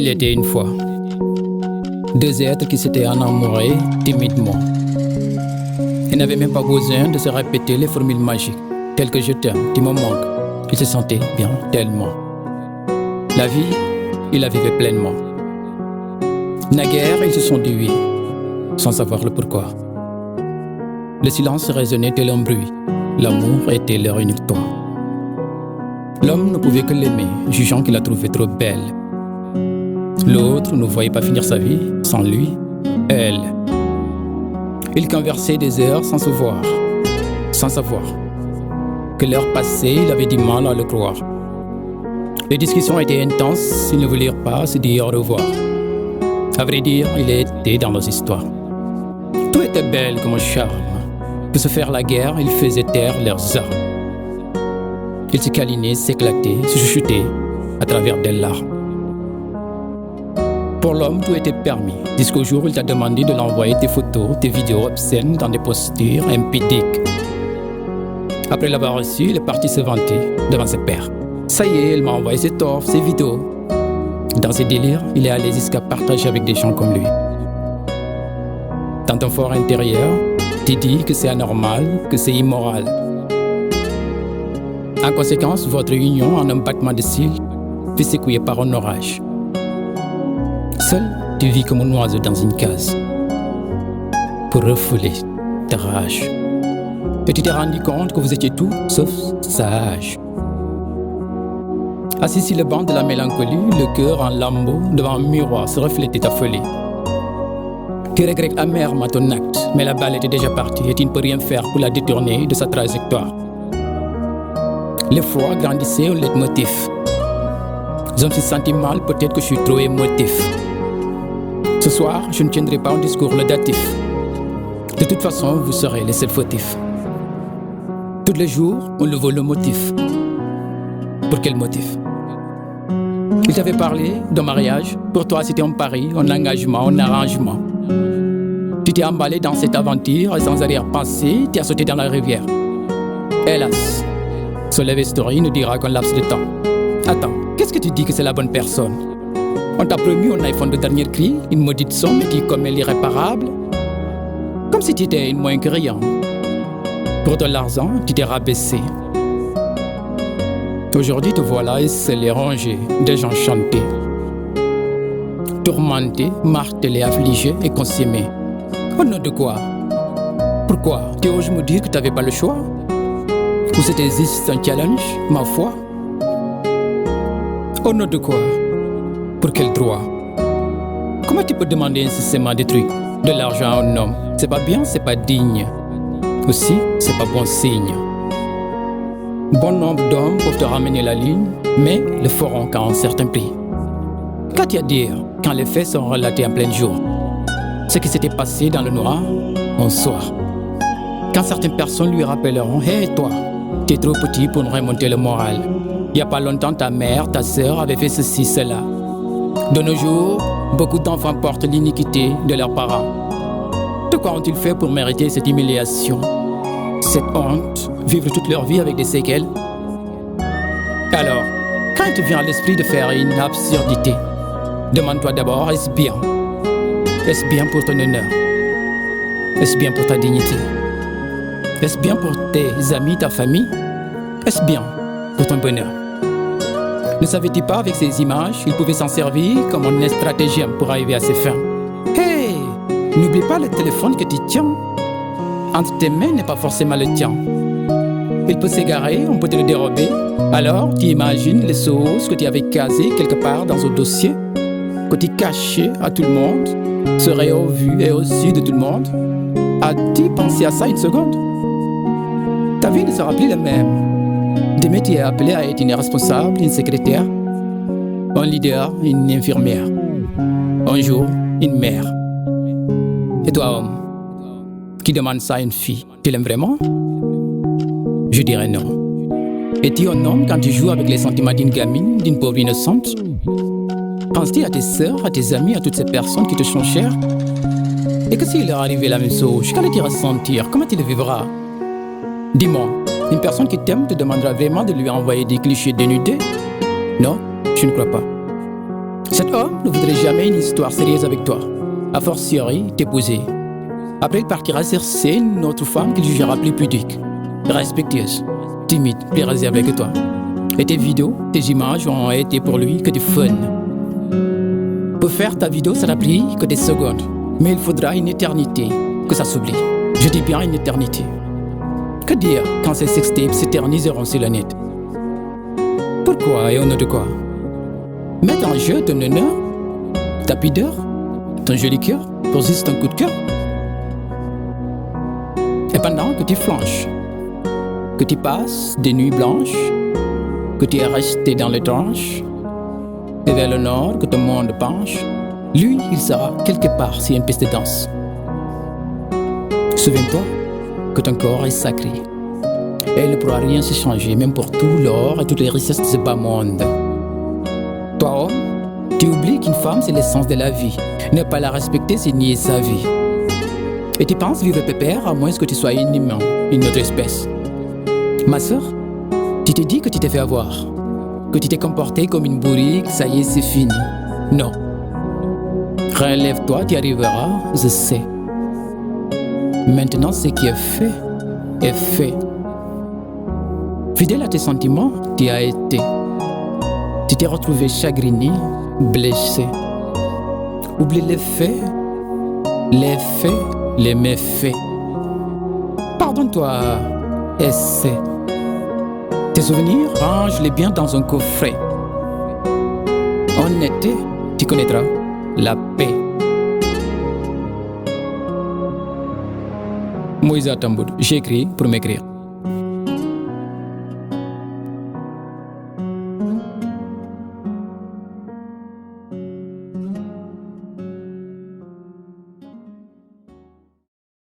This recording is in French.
Il était une fois deux êtres qui s'étaient enamourés timidement. Ils n'avaient même pas besoin de se répéter les formules magiques, telles que je t'aime, tu me manques. Ils se sentaient bien tellement. La vie, ils la vivaient pleinement. Naguère, ils se sont dit oui, sans savoir le pourquoi. Le silence résonnait tel un bruit. L'amour était leur unique toit. L'homme ne pouvait que l'aimer, jugeant qu'il la trouvait trop belle. L'autre ne voyait pas finir sa vie sans lui, elle. Ils conversaient des heures sans se voir, sans savoir que l'heure passée, il avait du mal à le croire. Les discussions étaient intenses, ils ne voulaient pas se dire au revoir. À vrai dire, il était dans leurs histoires. Tout était belle comme un charme. Pour se faire la guerre, ils faisaient taire leurs armes. Ils se câlinaient, s'éclataient, se chuchotaient à travers des larmes. Pour l'homme, tout était permis, jusqu'au jour où il t'a demandé de l'envoyer tes photos, tes vidéos obscènes dans des postures impudiques. Après l'avoir reçu, il est parti se vanter devant ses pairs. Ça y est, il m'a envoyé ses torts, ses vidéos. Dans ses délires, il est allé jusqu'à partager avec des gens comme lui. Dans ton fort intérieur, tu dis que c'est anormal, que c'est immoral. En conséquence, votre union en un battement de cils fut secouée par un orage. Seul, tu vis comme un oiseau dans une case pour refouler ta rage. Et tu t'es rendu compte que vous étiez tout sauf sage. Assis sur le banc de la mélancolie, le cœur en lambeaux, devant un miroir se reflétait ta folie. Tu regrettes amèrement ton acte, mais la balle était déjà partie et tu ne peux rien faire pour la détourner de sa trajectoire. L'effroi grandissait au leitmotiv. Je me suis senti mal, peut-être que je suis trop émotif. Ce soir, je ne tiendrai pas un discours laudatif. De toute façon, vous serez les seuls fautifs. Tous les jours, on le voit le motif. Pour quel motif? Il t'avait parlé d'un mariage. Pour toi, c'était un pari, un engagement, un arrangement. Tu t'es emballé dans cette aventure et sans arrière-pensée, tu as sauté dans la rivière. Hélas, Soleil Story nous dira qu'un laps de temps. Attends, qu'est-ce que tu dis que c'est la bonne personne? On t'a promis un iPhone de dernier cri, une maudite somme qui commet l'irréparable. Comme si tu étais une moins que rien. Pour de l'argent, tu t'es rabaissé. Aujourd'hui, te voilà esselé, rangé, désenchanté. Tourmenté, martelé, affligé et consommé. Au nom de quoi? Pourquoi? Tu oses me dire que tu n'avais pas le choix? Ou c'était juste un challenge, ma foi? Au nom de quoi? Pour quel droit? Comment tu peux demander incessamment des trucs, de l'argent à un homme? C'est pas bien, c'est pas digne. Aussi, c'est pas bon signe. Bon nombre d'hommes peuvent te ramener la ligne, mais le feront qu'à un certain prix. Qu'as-tu à dire quand les faits sont relatés en plein jour? Ce qui s'était passé dans le noir, un soir. Quand certaines personnes lui rappelleront « Hé toi, t'es trop petit pour nous remonter le moral. Il n'y a pas longtemps, ta mère, ta sœur avaient fait ceci, cela. » De nos jours, beaucoup d'enfants portent l'iniquité de leurs parents. De quoi ont-ils fait pour mériter cette humiliation, cette honte, vivre toute leur vie avec des séquelles? Alors, quand il te vient à l'esprit de faire une absurdité, demande-toi d'abord, est-ce bien? Est-ce bien pour ton honneur? Est-ce bien pour ta dignité? Est-ce bien pour tes amis, ta famille? Est-ce bien pour ton bonheur? Ne savais-tu pas, avec ces images, il pouvait s'en servir comme un stratagème pour arriver à ses fins? Hey! N'oublie pas le téléphone que tu tiens. Entre tes mains n'est pas forcément le tien. Il peut s'égarer, on peut te le dérober. Alors, tu imagines les choses que tu avais casées quelque part dans un dossier, que tu cachais à tout le monde, seraient au vu et au su de tout le monde. As-tu pensé à ça une seconde? Ta vie ne sera plus la même. Demain, tu es appelé à être une responsable, une secrétaire, un leader, une infirmière. Un jour, une mère. Et toi, homme, qui demande ça à une fille, tu l'aimes vraiment? Je dirais non. Es-tu un homme quand tu joues avec les sentiments d'une gamine, d'une pauvre innocente? Penses-tu à tes sœurs, à tes amis, à toutes ces personnes qui te sont chères? Et que s'il leur arrivait la même chose, qu'allais-tu ressentir? Comment tu le vivras? Dis-moi, une personne qui t'aime te demandera vraiment de lui envoyer des clichés dénudés? Non, je ne crois pas. Cet homme ne voudrait jamais une histoire sérieuse avec toi, a fortiori t'épouser. Après, il partira chercher une autre femme qu'il jugera plus pudique, respectueuse, timide, plus réservée que toi. Et tes vidéos, tes images ont été pour lui que du fun. Pour faire ta vidéo, ça n'a pris que des secondes, mais il faudra une éternité que ça s'oublie. Je dis bien une éternité. Que dire quand ces sextapes s'éterniseront sur le net? Pourquoi et au nom de quoi? Mettre en jeu ton honneur, ta pudeur, ton joli cœur pour juste un coup de cœur? Et pendant que tu flanches, que tu passes des nuits blanches, que tu es resté dans les tranches, et vers le nord que ton monde penche, lui, il sera quelque part sur une piste de danse. Souviens-toi que ton corps est sacré, et il ne pourra rien se changer, même pour tout l'or et toutes les richesses de ce bas monde. Toi, homme, tu oublies qu'une femme, c'est l'essence de la vie. Ne pas la respecter, c'est nier sa vie. Et tu penses vivre pépère à moins que tu sois un humain, une autre espèce. Ma sœur, tu te dis que tu t'es fait avoir, que tu t'es comporté comme une bourrique, ça y est, c'est fini. Non. Relève-toi, tu y arriveras, je sais. Maintenant, ce qui est fait, est fait. Fidèle à tes sentiments, tu as été. Tu t'es retrouvé chagriné, blessé. Oublie les faits, les méfaits. Pardonne-toi, essaie. Tes souvenirs, range-les bien dans un coffret. En été, tu connaîtras la paix. Moïse Tamboud, j'ai écrit pour m'écrire.